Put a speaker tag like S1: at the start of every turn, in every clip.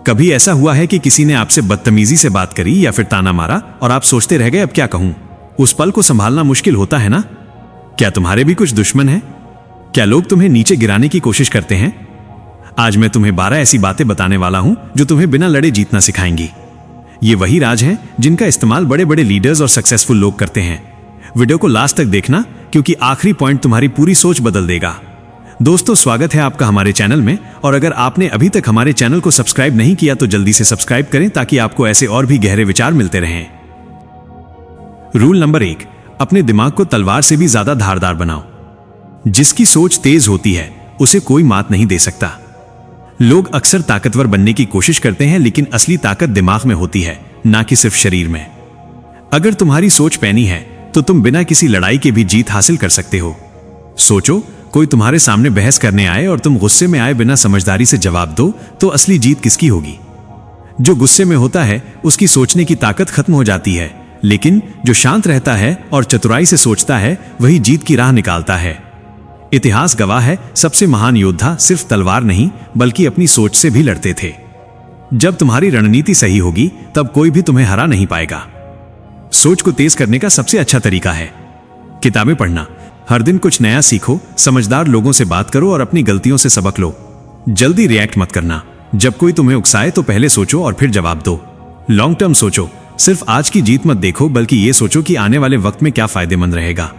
S1: कभी ऐसा हुआ है कि किसी ने आपसे बदतमीजी से बात करी या फिर ताना मारा और आप सोचते रह गए अब क्या कहूं? उस पल को संभालना मुश्किल होता है ना? क्या तुम्हारे भी कुछ दुश्मन हैं? क्या लोग तुम्हें नीचे गिराने की कोशिश करते हैं? आज मैं तुम्हें 12 ऐसी बातें बताने वाला हूं जो तुम्हें बिना लड़े जीतना सिखाएंगी। ये वही राज हैं जिनका इस्तेमाल बड़े बड़े लीडर्स और सक्सेसफुल लोग करते हैं। वीडियो को लास्ट तक देखना, क्योंकि आखिरी पॉइंट तुम्हारी पूरी सोच बदल देगा। दोस्तों, स्वागत है आपका हमारे चैनल में, और अगर आपने अभी तक हमारे चैनल को सब्सक्राइब नहीं किया तो जल्दी से सब्सक्राइब करें ताकि आपको ऐसे और भी गहरे विचार मिलते रहें। रूल नंबर 1, अपने दिमाग को तलवार से भी ज्यादा धारदार बनाओ। जिसकी सोच तेज होती है उसे कोई मात नहीं दे सकता। लोग अक्सर ताकतवर बनने की कोशिश करते हैं, लेकिन असली ताकत दिमाग में होती है, ना कि सिर्फ शरीर में। अगर तुम्हारी सोच पैनी है तो तुम बिना किसी लड़ाई के भी जीत हासिल कर सकते हो। सोचो, कोई तुम्हारे सामने बहस करने आए और तुम गुस्से में आए बिना समझदारी से जवाब दो तो असली जीत किसकी होगी? जो गुस्से में होता है उसकी सोचने की ताकत खत्म हो जाती है, लेकिन जो शांत रहता है और चतुराई से सोचता है वही जीत की राह निकालता है। इतिहास गवाह है, सबसे महान योद्धा सिर्फ तलवार नहीं बल्कि अपनी सोच से भी लड़ते थे। जब तुम्हारी रणनीति सही होगी तब कोई भी तुम्हें हरा नहीं पाएगा। सोच को तेज करने का सबसे अच्छा तरीका है किताबें पढ़ना। हर दिन कुछ नया सीखो, समझदार लोगों से बात करो और अपनी गलतियों से सबक लो। जल्दी रिएक्ट मत करना। जब कोई तुम्हें उकसाए तो पहले सोचो और फिर जवाब दो। लॉन्ग टर्म सोचो, सिर्फ आज की जीत मत देखो बल्कि ये सोचो कि आने वाले वक्त में क्या फायदेमंद रहेगा।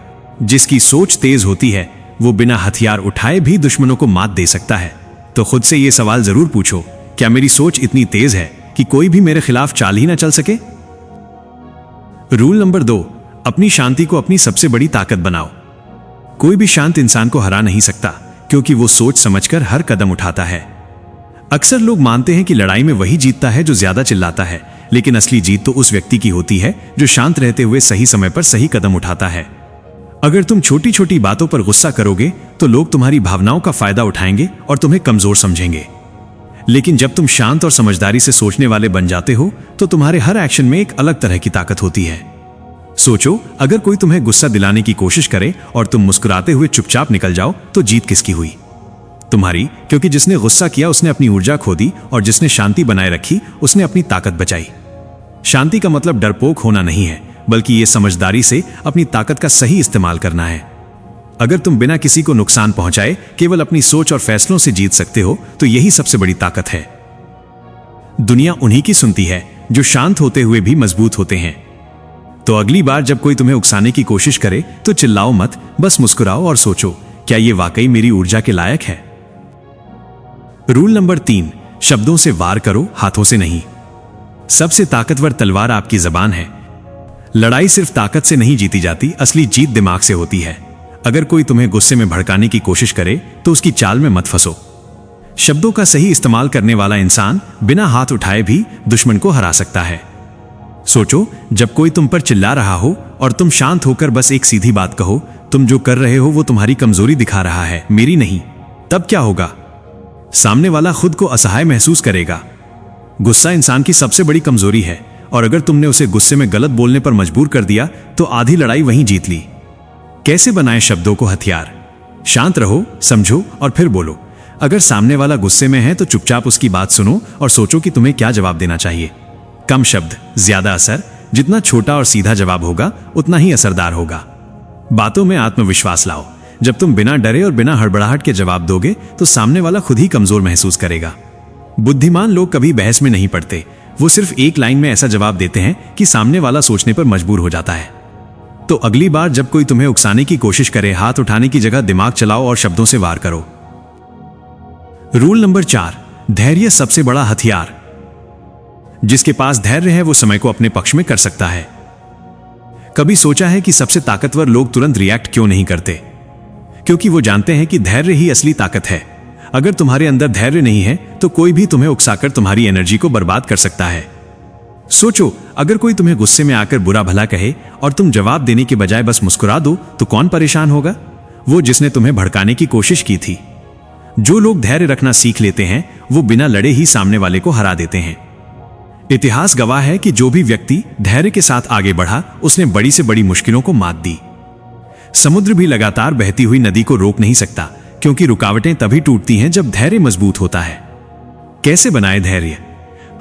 S1: जिसकी सोच तेज होती है वो बिना हथियार उठाए भी दुश्मनों को मात दे सकता है। तो खुद से ये सवाल जरूर पूछो, क्या मेरी सोच इतनी तेज है कि कोई भी मेरे खिलाफ चाल ही ना चल सके? रूल नंबर 2, अपनी शांति को अपनी सबसे बड़ी ताकत बनाओ। कोई भी शांत इंसान को हरा नहीं सकता, क्योंकि वो सोच समझकर हर कदम उठाता है। अक्सर लोग मानते हैं कि लड़ाई में वही जीतता है जो ज्यादा चिल्लाता है, लेकिन असली जीत तो उस व्यक्ति की होती है जो शांत रहते हुए सही समय पर सही कदम उठाता है। अगर तुम छोटी छोटी बातों पर गुस्सा करोगे तो लोग तुम्हारी भावनाओं का फायदा उठाएंगे और तुम्हें कमजोर समझेंगे। लेकिन जब तुम शांत और समझदारी से सोचने वाले बन जाते हो तो तुम्हारे हर एक्शन में एक अलग तरह की ताकत होती है। सोचो, अगर कोई तुम्हें गुस्सा दिलाने की कोशिश करे और तुम मुस्कुराते हुए चुपचाप निकल जाओ तो जीत किसकी हुई? तुम्हारी, क्योंकि जिसने गुस्सा किया उसने अपनी ऊर्जा खो दी और जिसने शांति बनाए रखी उसने अपनी ताकत बचाई। शांति का मतलब डरपोक होना नहीं है, बल्कि ये समझदारी से अपनी ताकत का सही इस्तेमाल करना है। अगर तुम बिना किसी को नुकसान पहुंचाए केवल अपनी सोच और फैसलों से जीत सकते हो तो यही सबसे बड़ी ताकत है। दुनिया उन्हीं की सुनती है जो शांत होते हुए भी मजबूत होते हैं। तो अगली बार जब कोई तुम्हें उकसाने की कोशिश करे तो चिल्लाओ मत, बस मुस्कुराओ और सोचो, क्या यह वाकई मेरी ऊर्जा के लायक है? रूल नंबर 3, शब्दों से वार करो, हाथों से नहीं। सबसे ताकतवर तलवार आपकी जबान है। लड़ाई सिर्फ ताकत से नहीं जीती जाती, असली जीत दिमाग से होती है। अगर कोई तुम्हें गुस्से में भड़काने की कोशिश करे तो उसकी चाल में मत फंसो। शब्दों का सही इस्तेमाल करने वाला इंसान बिना हाथ उठाए भी दुश्मन को हरा सकता है। सोचो, जब कोई तुम पर चिल्ला रहा हो और तुम शांत होकर बस एक सीधी बात कहो, तुम जो कर रहे हो वो तुम्हारी कमजोरी दिखा रहा है, मेरी नहीं। तब क्या होगा? सामने वाला खुद को असहाय महसूस करेगा। गुस्सा इंसान की सबसे बड़ी कमजोरी है, और अगर तुमने उसे गुस्से में गलत बोलने पर मजबूर कर दिया तो आधी लड़ाई वहीं जीत ली। कैसे बनाएं शब्दों को हथियार? शांत रहो, समझो और फिर बोलो। अगर सामने वाला गुस्से में है तो चुपचाप उसकी बात सुनो और सोचो कि तुम्हें क्या जवाब देना चाहिए। कम शब्द, ज्यादा असर। जितना छोटा और सीधा जवाब होगा उतना ही असरदार होगा। बातों में आत्मविश्वास लाओ। जब तुम बिना डरे और बिना हड़बड़ाहट के जवाब दोगे तो सामने वाला खुद ही कमजोर महसूस करेगा। बुद्धिमान लोग कभी बहस में नहीं पड़ते, वो सिर्फ एक लाइन में ऐसा जवाब देते हैं कि सामने वाला सोचने पर मजबूर हो जाता है। तो अगली बार जब कोई तुम्हें उकसाने की कोशिश करे, हाथ उठाने की जगह दिमाग चलाओ और शब्दों से वार करो। रूल नंबर 4, धैर्य सबसे बड़ा हथियार। जिसके पास धैर्य है वो समय को अपने पक्ष में कर सकता है। कभी सोचा है कि सबसे ताकतवर लोग तुरंत रिएक्ट क्यों नहीं करते? क्योंकि वो जानते हैं कि धैर्य ही असली ताकत है। अगर तुम्हारे अंदर धैर्य नहीं है तो कोई भी तुम्हें उकसाकर तुम्हारी एनर्जी को बर्बाद कर सकता है। सोचो, अगर कोई तुम्हें गुस्से में आकर बुरा भला कहे और तुम जवाब देने के बजाय बस मुस्कुरा दो तो कौन परेशान होगा? वो जिसने तुम्हें भड़काने की कोशिश की थी। जो लोग धैर्य रखना सीख लेते हैं वो बिना लड़े ही सामने वाले को हरा देते हैं। इतिहास गवाह है कि जो भी व्यक्ति धैर्य के साथ आगे बढ़ा उसने बड़ी से बड़ी मुश्किलों को मात दी। समुद्र भी लगातार बहती हुई नदी को रोक नहीं सकता, क्योंकि रुकावटें तभी टूटती हैं जब धैर्य मजबूत होता है। कैसे बनाए धैर्य?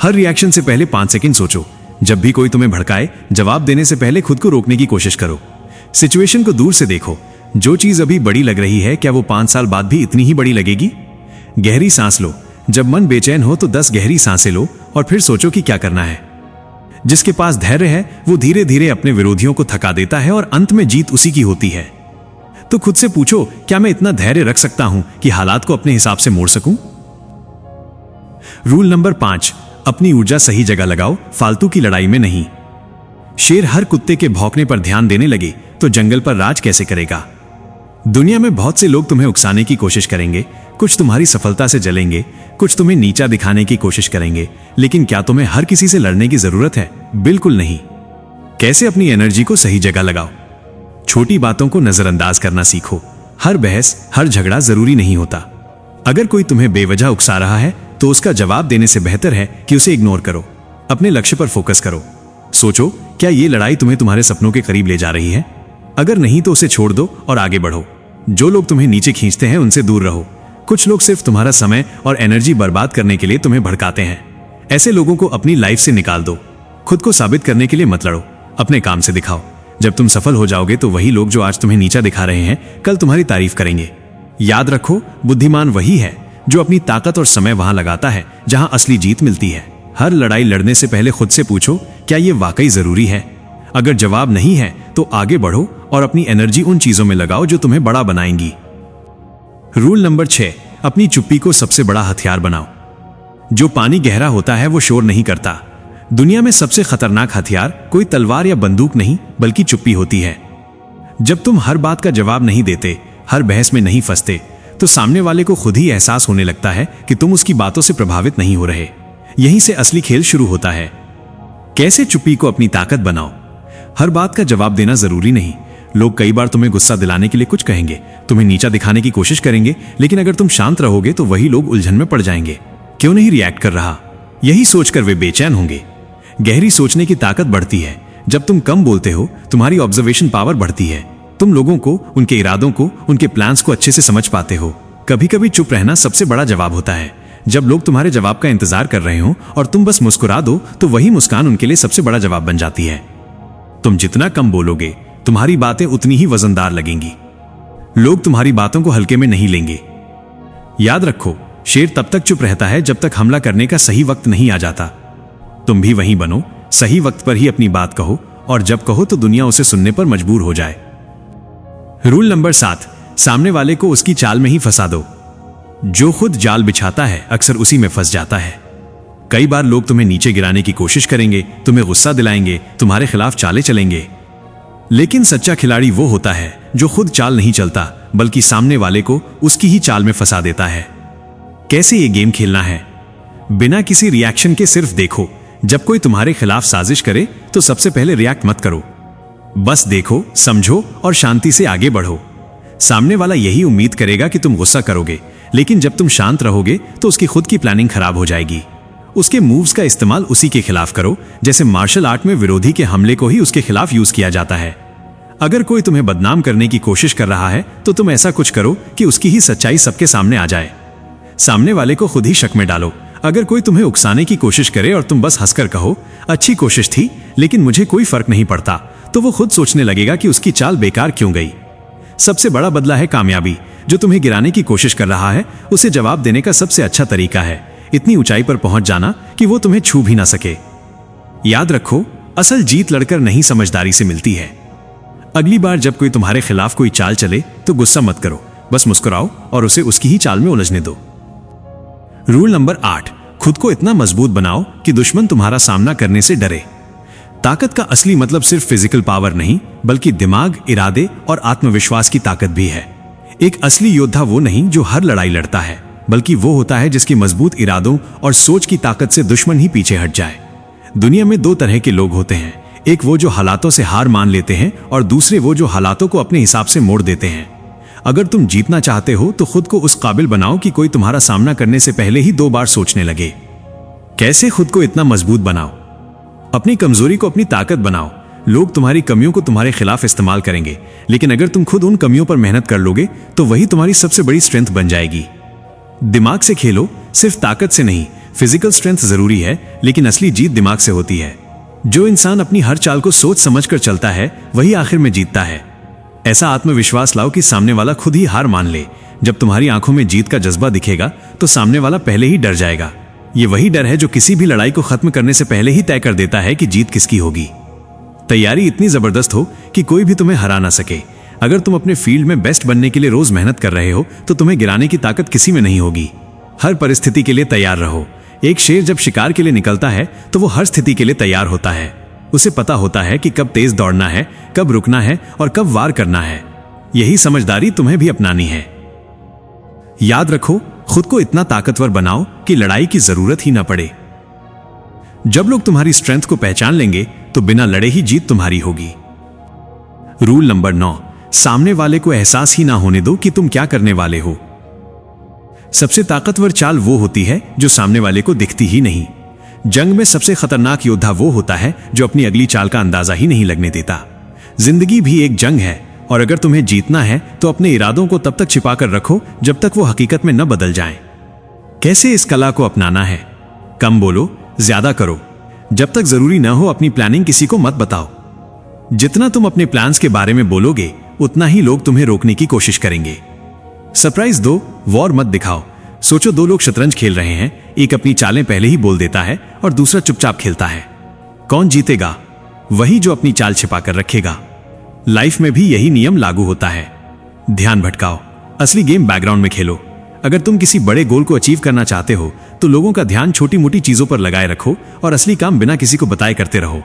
S1: हर रिएक्शन से पहले 5 सेकंड सोचो। जब भी कोई तुम्हें भड़काए, जवाब देने से पहले खुद को रोकने की कोशिश करो। सिचुएशन को दूर से देखो। जो चीज अभी बड़ी लग रही है, क्या वो 5 साल बाद भी इतनी ही बड़ी लगेगी? गहरी सांस लो। जब मन बेचैन हो तो 10 गहरी सांसें लो और फिर सोचो कि क्या करना है। जिसके पास धैर्य है वो धीरे धीरे अपने विरोधियों को थका देता है और अंत में जीत उसी की होती है। तो खुद से पूछो, क्या मैं इतना धैर्य रख सकता हूं कि हालात को अपने हिसाब से मोड़ सकूं? रूल नंबर 5, अपनी ऊर्जा सही जगह लगाओ, फालतू की लड़ाई में नहीं। शेर हर कुत्ते के भौंकने पर ध्यान देने लगे तो जंगल पर राज कैसे करेगा? दुनिया में बहुत से लोग तुम्हें उकसाने की कोशिश करेंगे, कुछ तुम्हारी सफलता से जलेंगे, कुछ तुम्हें नीचा दिखाने की कोशिश करेंगे, लेकिन क्या तुम्हें हर किसी से लड़ने की जरूरत है? बिल्कुल नहीं। कैसे अपनी एनर्जी को सही जगह लगाओ। छोटी बातों को नजरअंदाज करना सीखो। हर बहस, हर झगड़ा जरूरी नहीं होता। अगर कोई तुम्हें बेवजह उकसा रहा है तो उसका जवाब देने से बेहतर है कि उसे इग्नोर करो। अपने लक्ष्य पर फोकस करो। सोचो, क्या ये लड़ाई तुम्हें तुम्हारे सपनों के करीब ले जा रही है? अगर नहीं तो उसे छोड़ दो और आगे बढ़ो। जो लोग तुम्हें नीचे खींचते हैं उनसे दूर रहो। कुछ लोग सिर्फ तुम्हारा समय और एनर्जी बर्बाद करने के लिए तुम्हें भड़काते हैं। ऐसे लोगों को अपनी लाइफ से निकाल दो। खुद को साबित करने के लिए मत लड़ो, अपने काम से दिखाओ। जब तुम सफल हो जाओगे तो वही लोग जो आज तुम्हें नीचा दिखा रहे हैं, कल तुम्हारी तारीफ करेंगे। याद रखो, बुद्धिमान वही है जो अपनी ताकत और समय वहां लगाता है जहां असली जीत मिलती है। हर लड़ाई लड़ने से पहले खुद से पूछो, क्या यह वाकई जरूरी है? अगर जवाब नहीं है तो आगे बढ़ो और अपनी एनर्जी उन चीजों में लगाओ जो तुम्हें बड़ा बनाएंगी। रूल नंबर 6, अपनी चुप्पी को सबसे बड़ा हथियार बनाओ। जो पानी गहरा होता है वो शोर नहीं करता। दुनिया में सबसे खतरनाक हथियार कोई तलवार या बंदूक नहीं, बल्कि चुप्पी होती है। जब तुम हर बात का जवाब नहीं देते, हर बहस में नहीं फंसते, तो सामने वाले को खुद ही एहसास होने लगता है कि तुम उसकी बातों से प्रभावित नहीं हो रहे। यहीं से असली खेल शुरू होता है। कैसे चुप्पी को अपनी ताकत बनाओ। हर बात का जवाब देना जरूरी नहीं। लोग कई बार तुम्हें गुस्सा दिलाने के लिए कुछ कहेंगे, तुम्हें नीचा दिखाने की कोशिश करेंगे, लेकिन अगर तुम शांत रहोगे तो वही लोग उलझन में पड़ जाएंगे। क्यों नहीं रिएक्ट कर रहा? यही सोचकर वे बेचैन होंगे। गहरी सोचने की ताकत बढ़ती है। जब तुम कम बोलते हो, तुम्हारी ऑब्जर्वेशन पावर बढ़ती है। तुम लोगों को, उनके इरादों को, उनके प्लान्स को अच्छे से समझ पाते हो। कभी कभी चुप रहना सबसे बड़ा जवाब होता है। जब लोग तुम्हारे जवाब का इंतजार कर रहे हो और तुम बस मुस्कुरा दो, तो वही मुस्कान उनके लिए सबसे बड़ा जवाब बन जाती है। तुम जितना कम बोलोगे, तुम्हारी बातें उतनी ही वजनदार लगेंगी। लोग तुम्हारी बातों को हल्के में नहीं लेंगे। याद रखो, शेर तब तक चुप रहता है जब तक हमला करने का सही वक्त नहीं आ जाता। तुम भी वहीं बनो, सही वक्त पर ही अपनी बात कहो, और जब कहो तो दुनिया उसे सुनने पर मजबूर हो जाए। रूल नंबर 7, सामने वाले को उसकी चाल में ही फंसा दो। जो खुद जाल बिछाता है अक्सर उसी में फंस जाता है। कई बार लोग तुम्हें नीचे गिराने की कोशिश करेंगे, तुम्हें गुस्सा दिलाएंगे, तुम्हारे खिलाफ चालें चलेंगे, लेकिन सच्चा खिलाड़ी वो होता है जो खुद चाल नहीं चलता, बल्कि सामने वाले को उसकी ही चाल में फंसा देता है। कैसे ये गेम खेलना है? बिना किसी रिएक्शन के सिर्फ देखो। जब कोई तुम्हारे खिलाफ साजिश करे तो सबसे पहले रिएक्ट मत करो। बस देखो, समझो और शांति से आगे बढ़ो। सामने वाला यही उम्मीद करेगा कि तुम गुस्सा करोगे, लेकिन जब तुम शांत रहोगे तो उसकी खुद की प्लानिंग खराब हो जाएगी। उसके मूव्स का इस्तेमाल उसी के खिलाफ करो, जैसे मार्शल आर्ट में विरोधी के हमले को ही उसके खिलाफ यूज किया जाता है। अगर कोई तुम्हें बदनाम करने की कोशिश कर रहा है तो तुम ऐसा कुछ करो कि उसकी ही सच्चाई सबके सामने आ जाए। सामने वाले को खुद ही शक में डालो। अगर कोई तुम्हें उकसाने की कोशिश करे और तुम बस हंसकर कहो, अच्छी कोशिश थी लेकिन मुझे कोई फर्क नहीं पड़ता, तो वो खुद सोचने लगेगा कि उसकी चाल बेकार क्यों गई। सबसे बड़ा बदला है कामयाबी। जो तुम्हें गिराने की कोशिश कर रहा है उसे जवाब देने का सबसे अच्छा तरीका है इतनी ऊंचाई पर पहुंच जाना कि वो तुम्हें छू भी ना सके। याद रखो, असल जीत लड़कर नहीं समझदारी से मिलती है। अगली बार जब कोई तुम्हारे खिलाफ कोई चाल चले तो गुस्सा मत करो, बस मुस्कुराओ और उसे उसकी ही चाल में उलझने दो। रूल नंबर 8, खुद को इतना मजबूत बनाओ कि दुश्मन तुम्हारा सामना करने से डरे। ताकत का असली मतलब सिर्फ फिजिकल पावर नहीं, बल्कि दिमाग, इरादे और आत्मविश्वास की ताकत भी है। एक असली योद्धा वो नहीं जो हर लड़ाई लड़ता है, बल्कि वो होता है जिसकी मजबूत इरादों और सोच की ताकत से दुश्मन ही पीछे हट जाए। दुनिया में 2 तरह के लोग होते हैं, एक वो जो हालातों से हार मान लेते हैं और दूसरे वो जो हालातों को अपने हिसाब से मोड़ देते हैं। अगर तुम जीतना चाहते हो तो खुद को उस काबिल बनाओ कि कोई तुम्हारा सामना करने से पहले ही 2 बार सोचने लगे। कैसे खुद को इतना मजबूत बनाओ? अपनी कमजोरी को अपनी ताकत बनाओ। लोग तुम्हारी कमियों को तुम्हारे खिलाफ इस्तेमाल करेंगे, लेकिन अगर तुम खुद उन कमियों पर मेहनत कर लोगे तो वही तुम्हारी सबसे बड़ी स्ट्रेंथ बन जाएगी। दिमाग से खेलो, सिर्फ ताकत से नहीं। फिजिकल स्ट्रेंथ जरूरी है, लेकिन असली जीत दिमाग से होती है। जो इंसान अपनी हर चाल को सोच समझकर चलता है वही आखिर में जीतता है। ऐसा आत्मविश्वास लाओ कि सामने वाला खुद ही हार मान ले। जब तुम्हारी आंखों में जीत का जज्बा दिखेगा तो सामने वाला पहले ही डर जाएगा। ये वही डर है जो किसी भी लड़ाई को खत्म करने से पहले ही तय कर देता है कि जीत किसकी होगी। तैयारी इतनी जबरदस्त हो कि कोई भी तुम्हें हरा ना सके। अगर तुम अपने फील्ड में बेस्ट बनने के लिए रोज मेहनत कर रहे हो तो तुम्हें गिराने की ताकत किसी में नहीं होगी। हर परिस्थिति के लिए तैयार रहो। एक शेर जब शिकार के लिए निकलता है तो वो हर स्थिति के लिए तैयार होता है। उसे पता होता है कि कब तेज दौड़ना है, कब रुकना है और कब वार करना है। यही समझदारी तुम्हें भी अपनानी है। याद रखो, खुद को इतना ताकतवर बनाओ कि लड़ाई की जरूरत ही ना पड़े। जब लोग तुम्हारी स्ट्रेंथ को पहचान लेंगे तो बिना लड़े ही जीत तुम्हारी होगी। रूल नंबर 9, सामने वाले को एहसास ही ना होने दो कि तुम क्या करने वाले हो। सबसे ताकतवर चाल वो होती है जो सामने वाले को दिखती ही नहीं। जंग में सबसे खतरनाक योद्धा वो होता है जो अपनी अगली चाल का अंदाजा ही नहीं लगने देता। जिंदगी भी एक जंग है और अगर तुम्हें जीतना है तो अपने इरादों को तब तक छिपा कर रखो जब तक वो हकीकत में न बदल जाएं। कैसे इस कला को अपनाना है? कम बोलो, ज्यादा करो। जब तक जरूरी न हो अपनी प्लानिंग किसी को मत बताओ। जितना तुम अपने प्लान्स के बारे में बोलोगे उतना ही लोग तुम्हें रोकने की कोशिश करेंगे। सरप्राइज दो, वॉर मत दिखाओ। सोचो, दो लोग शतरंज खेल रहे हैं, एक अपनी चालें पहले ही बोल देता है और दूसरा चुपचाप खेलता है। कौन जीतेगा? वही जो अपनी चाल छिपा कर रखेगा। लाइफ में भी यही नियम लागू होता है। ध्यान भटकाओ, असली गेम बैकग्राउंड में खेलो। अगर तुम किसी बड़े गोल को अचीव करना चाहते हो तो लोगों का ध्यान छोटी मोटी चीजों पर लगाए रखो और असली काम बिना किसी को बताए करते रहो।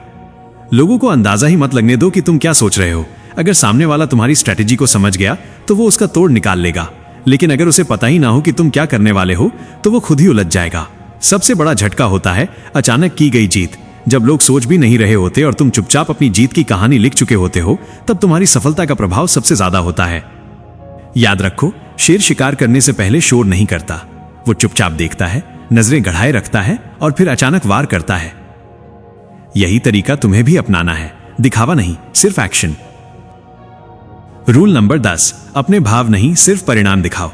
S1: लोगों को अंदाजा ही मत लगने दो कि तुम क्या सोच रहे हो। अगर सामने वाला तुम्हारी स्ट्रेटेजी को समझ गया तो वो उसका तोड़ निकाल लेगा, लेकिन अगर उसे पता ही ना हो कि तुम क्या करने वाले हो तो वो खुद ही उलझ जाएगा। सबसे बड़ा झटका होता है अचानक की गई जीत। जब लोग सोच भी नहीं रहे होते और तुम चुपचाप अपनी जीत की कहानी लिख चुके होते हो, तब तुम्हारी सफलता का प्रभाव सबसे ज्यादा होता है। याद रखो, शेर शिकार करने से पहले शोर नहीं करता। वो चुपचाप देखता है, नजरें गड़ाए रखता है और फिर अचानक वार करता है। यही तरीका तुम्हें भी अपनाना है, दिखावा नहीं, सिर्फ एक्शन। रूल नंबर 10, अपने भाव नहीं सिर्फ परिणाम दिखाओ।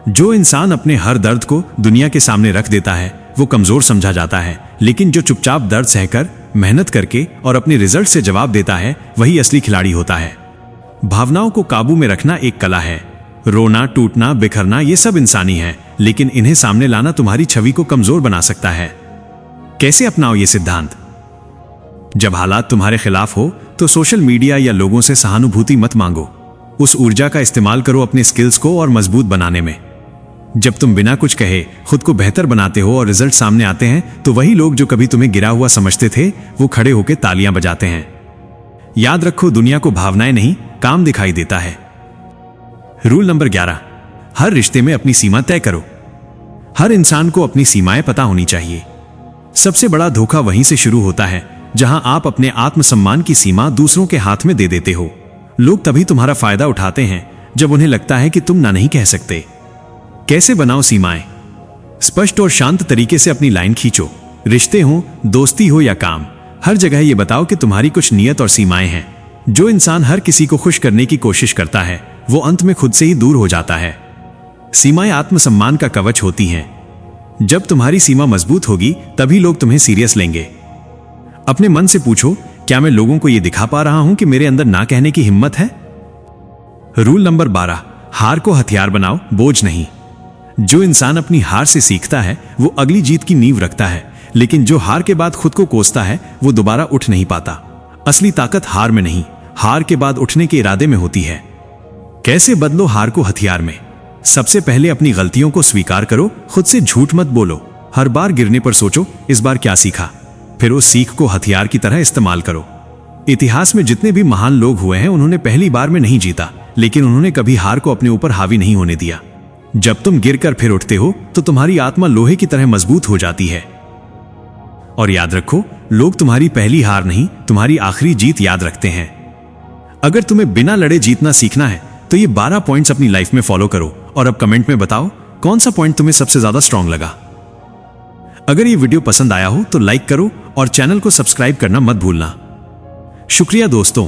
S1: जो इंसान अपने हर दर्द को दुनिया के सामने रख देता है वो कमजोर समझा जाता है, लेकिन जो चुपचाप दर्द सहकर, मेहनत करके और अपने रिजल्ट से जवाब देता है वही असली खिलाड़ी होता है। भावनाओं को काबू में रखना एक कला है। रोना, टूटना, बिखरना ये सब इंसानी है, लेकिन इन्हें सामने लाना तुम्हारी छवि को कमजोर बना सकता है। कैसे अपनाओ ये सिद्धांत? जब हालात तुम्हारे खिलाफ हो तो सोशल मीडिया या लोगों से सहानुभूति मत मांगो। उस ऊर्जा का इस्तेमाल करो अपने स्किल्स को और मजबूत बनाने में। जब तुम बिना कुछ कहे खुद को बेहतर बनाते हो और रिजल्ट सामने आते हैं तो वही लोग जो कभी तुम्हें गिरा हुआ समझते थे वो खड़े होकर तालियां बजाते हैं। याद रखो, दुनिया को भावनाएं नहीं काम दिखाई देता है। रूल नंबर 11, हर रिश्ते में अपनी सीमा तय करो। हर इंसान को अपनी सीमाएं पता होनी चाहिए। सबसे बड़ा धोखा वहीं से शुरू होता है जहां आप अपने आत्मसम्मान की सीमा दूसरों के हाथ में दे देते हो। लोग तभी तुम्हारा फायदा उठाते हैं जब उन्हें लगता है कि तुम ना नहीं कह सकते। कैसे बनाओ सीमाएं? स्पष्ट और शांत तरीके से अपनी लाइन खींचो। रिश्ते हो, दोस्ती हो या काम, हर जगह यह बताओ कि तुम्हारी कुछ नियत और सीमाएं हैं। जो इंसान हर किसी को खुश करने की कोशिश करता है वो अंत में खुद से ही दूर हो जाता है। सीमाएं आत्मसम्मान का कवच होती हैं। जब तुम्हारी सीमा मजबूत होगी तभी लोग तुम्हें सीरियस लेंगे। अपने मन से पूछो, क्या मैं लोगों को यह दिखा पा रहा हूं कि मेरे अंदर ना कहने की हिम्मत है? रूल नंबर 12, हार को हथियार बनाओ, बोझ नहीं। जो इंसान अपनी हार से सीखता है वो अगली जीत की नींव रखता है, लेकिन जो हार के बाद खुद को कोसता है वो दोबारा उठ नहीं पाता। असली ताकत हार में नहीं, हार के बाद उठने के इरादे में होती है। कैसे बदलो हार को हथियार में? सबसे पहले अपनी गलतियों को स्वीकार करो, खुद से झूठ मत बोलो। हर बार गिरने पर सोचो, इस बार क्या सीखा? फिर उस सीख को हथियार की तरह इस्तेमाल करो। इतिहास में जितने भी महान लोग हुए हैं उन्होंने पहली बार में नहीं जीता, लेकिन उन्होंने कभी हार को अपने ऊपर हावी नहीं होने दिया। जब तुम गिरकर फिर उठते हो तो तुम्हारी आत्मा लोहे की तरह मजबूत हो जाती है। और याद रखो, लोग तुम्हारी पहली हार नहीं, तुम्हारी आखिरी जीत याद रखते हैं। अगर तुम्हें बिना लड़े जीतना सीखना है तो ये 12 पॉइंट्स अपनी लाइफ में फॉलो करो और अब कमेंट में बताओ कौन सा पॉइंट तुम्हें सबसे ज्यादा स्ट्रांग लगा। अगर ये वीडियो पसंद आया हो तो लाइक करो और चैनल को सब्सक्राइब करना मत भूलना। शुक्रिया दोस्तों।